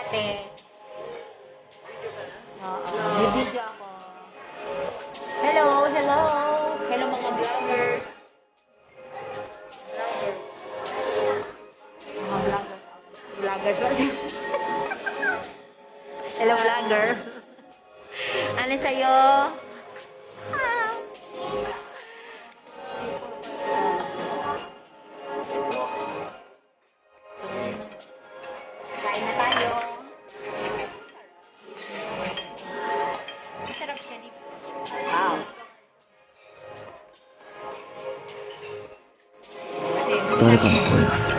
ate. Oo, may video ako. Hello, hello. Hello mga vloggers. Mga vloggers. Vloggers ba? Hello, vlogger. Ano sa'yo? Kain na tayo. Masarap siya dito. Wow. 誰かの声がする。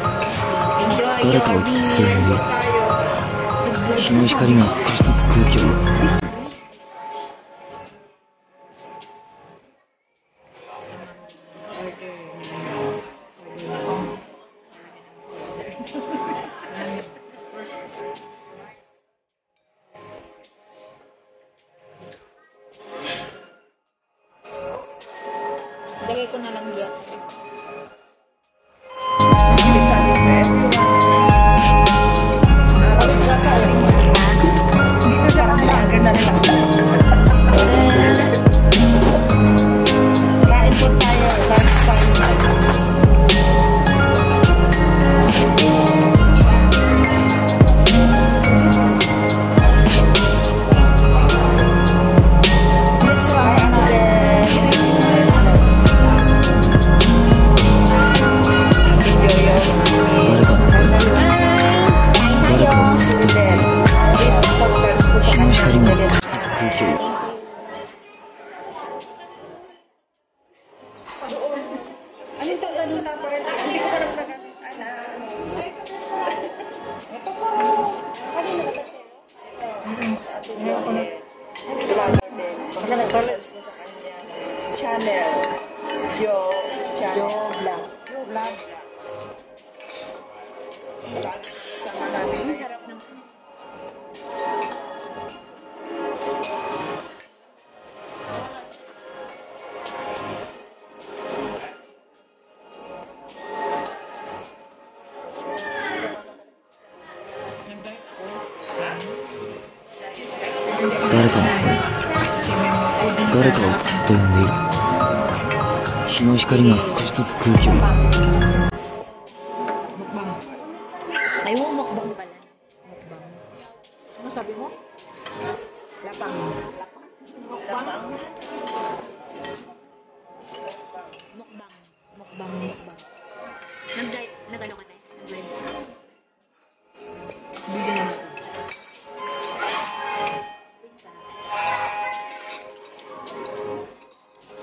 Enjoy 誰かを your ずっと呼んでいる。 beer. 日の光が少しずつ空気を。 Lagay ko na lang yan. Dito sa umaga na lang. Kain po tayo. Lunch time. Ano ito? Ano na pa rin? Hindi ko alam na gamit. Ito po. Kanino ba ito? Sa ating vlogger din. Magkakalas ko sa kanya. Channel. Joe Vlog. Joe Vlog. Sama namin. Ang sarap ng...誰かの声がする。誰かをずっと呼んでいる。日の光が少しずつ空気を。 Ay, mukbang pala. Mukbang. Ano sabi mo? Lapang. Lapang. Mukbang. Mukbang. Nag-ano ka tayo? Nag-live. Bigyan naman ito.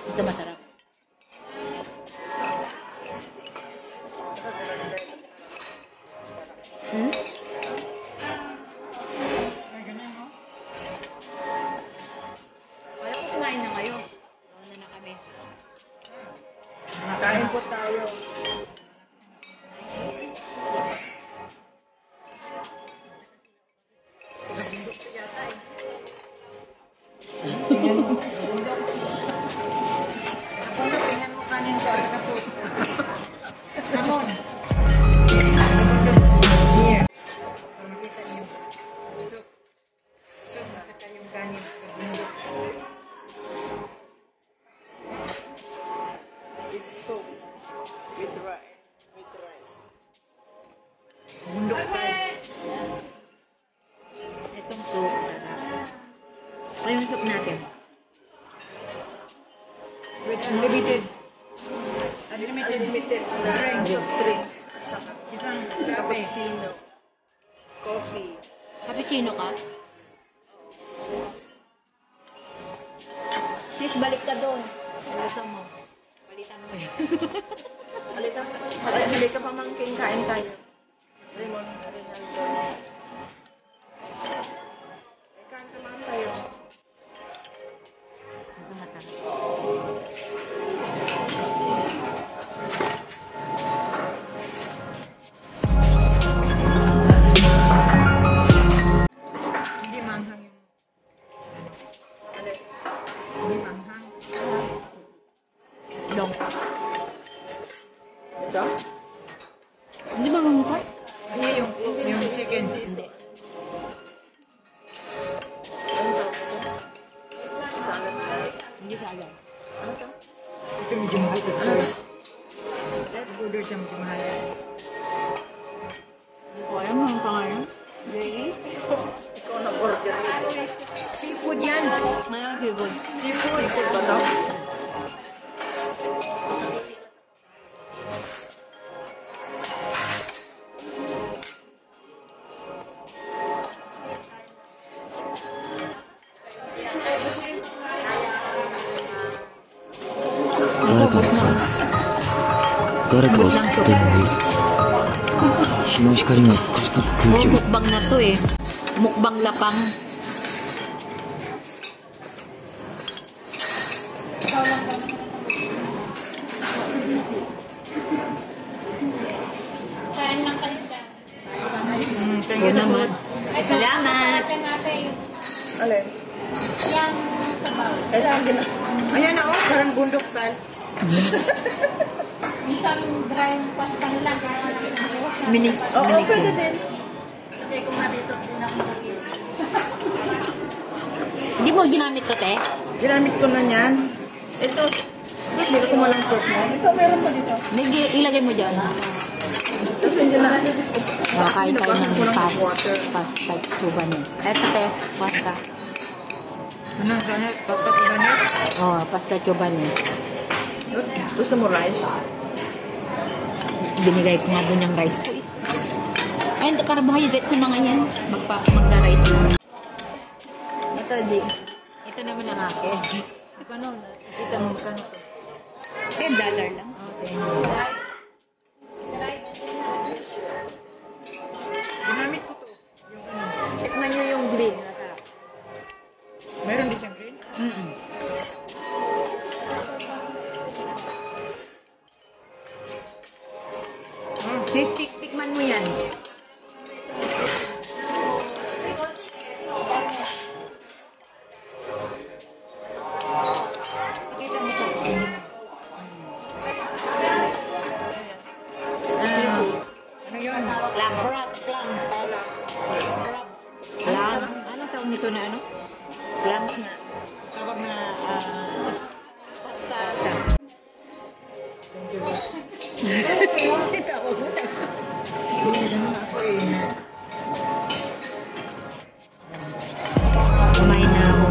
Ito masarap. Hmm? Wala ko kumain na kayo. Nauna na kami. Kain po tayo. Tingnan mo kanin ko at kaput. Samon. Here. Makita niyo. Soup. Soup at saka yung kanin. Bundok. It's soup. With rice. Bundok tayo. Itong soup. Sarap. Ay, yung soup natin. With unlimited drinks of drinks. Isang cappuccino. Coffee. Cappuccino ka? Sis, balik ka doon. Gusto mo. Balitan mo yun. Halika pamangkin, kain tayo. Raymond, Rinaldo. Kain naman tayo. Ito masarap. Hindi manghang yung... Hindi manghang. Long. Ito? Hindi ba mga Ngayon, seafood. Seafood ba to?誰かを釣ってるのに日の光が少しずつ空気を Mukbang na to eh. Mukbang lapang. Thank Oo you naman. Salamat. Alin? Kailangan din na. Ayan na oh, parang bundok style. Minis. Oo, pwede din. Hindi mo ginamit to, te? Ginamit ko na yan. Ito, hindi ko malang sauce mo. Ito, meron pa dito. Ilagay mo dyan. Tapos hindi na. Kain tayo ng Kulang water. pasta chubanes. Eto, te. Pasta. Ano, ganit? Pasta ko ganit? Oh, pasta chubanes. Gusto mo rice? Binigay ko nga doon yung rice ko eh. Ay, carbohydrates na nga yan. Magra-rice na. Ito, di. Ito naman ang akin. Ano? Kita mo ka. $10 lang. Ginamit ko to. Yung ano. Tikman nyo yung green. Masarap. Meron din siyang green? Tikman mo yan. Kita mo to. Ano yun? Clam. Clam. Clam. Anong tawag nito na ano? Clams nga. Tawag na pasta. Tawag mo tayo. Hindi naman ako eh. Kumain na ako.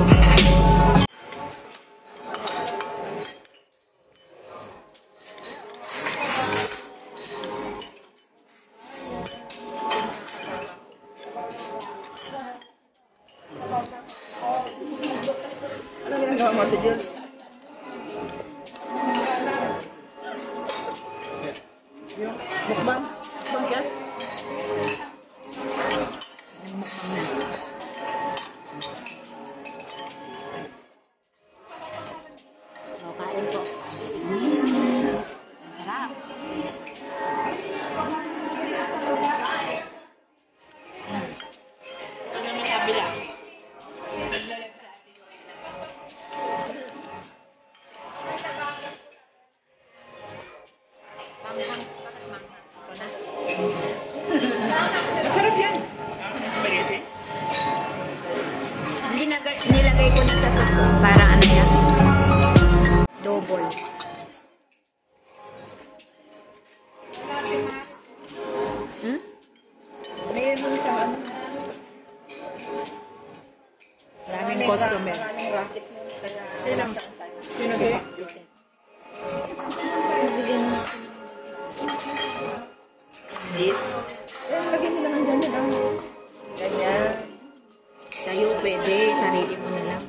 Ano ginagawa mo, Ate Jill? Yung mukbang? Mukbang siya? Mukbang na. So, kain po. Sarap. Ano naman kabila? Masarap yan. Nilagay ko na sa sakong parang ano siya. Double. Hmm? Mayroon siyang ano. Maraming customer. Maraming racket nun. Kaya Sino kayo? This. Lagyan mo naman dyan yun. Ganyan. Sa'yo pwede, sarili mo na lang.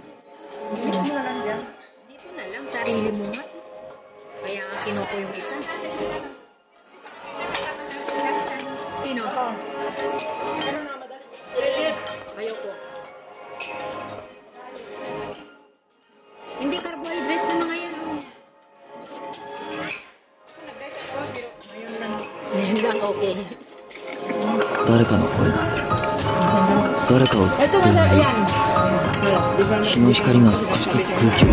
Mix mo na lang dyan. Dito na lang, sarili mo nga. Kaya nga kinuko yung isa. Sino? Ano na, madali. Ayoko. Hindi carbohydrates na mga yan. Oh. Ngayon lang. Ngayon lang, okay. 誰かの声がする誰かを釣って Ito るの masarap に yan. Sarap. 日の光が少しずつ空気を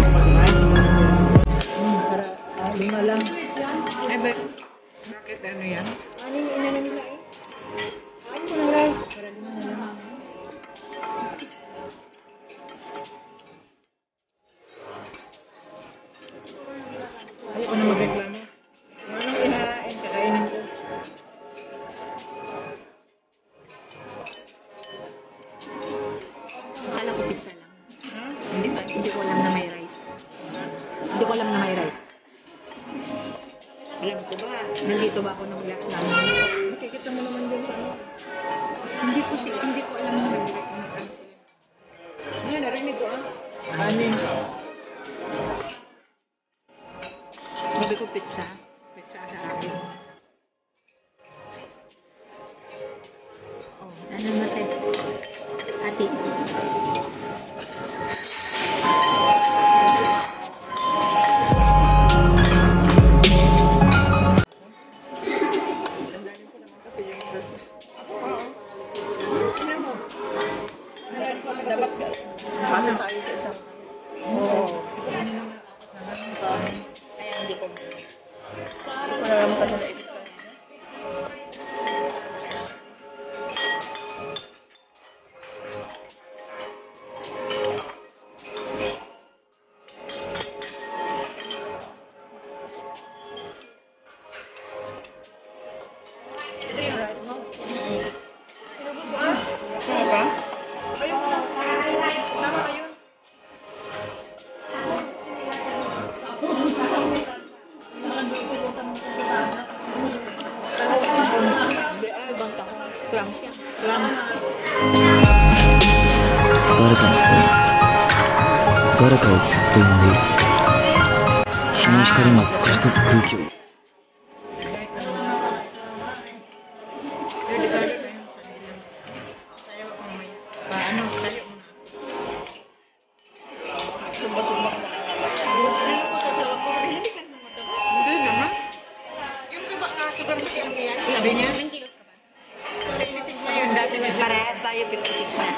Para lima lang. Eh, bakit ano yan? Ano yung inano nila eh? Kain mo ng rice. Para lima na lang. Ayoko na magreklamo. Kung anong ihain, kakainin ko. Akala ko pizza lang. Ha? Hindi Nandito ba ako ng last namin? Nakikita mo naman din sa ano. Hindi ko alam na mag-ano sila. Yan, narinig ko ah. Anim. Sabi ko pizza. Pizza sa akin. Oh, ano masay? Ati. Tandaan ko naman kasi yung first. Oo. Ano mo? Dapat ka. Bata tayo sa isang. Oo. Kaya hindi ko. Wala naman kasi naibig ka. Ito yung right mo. Ano ba? Ayun mo lang. Tama na yun. Hindi, ibang tako. Crumbs yan. Crumbs. 誰かの声がする。誰かをずっと呼んでいる。日の光が少しずつ空気を。 Paano? Tayo mo na. Sumba-sumba ka na. Ano ko sa sawa ko? Hindi ka naman mataba. Hindi naman. Yung tuba ka, sugar mo yung iyan. Sabi niya? Ilang kilos ka ba? Inisig niya yun. Dati na Parehas tayo 56 na.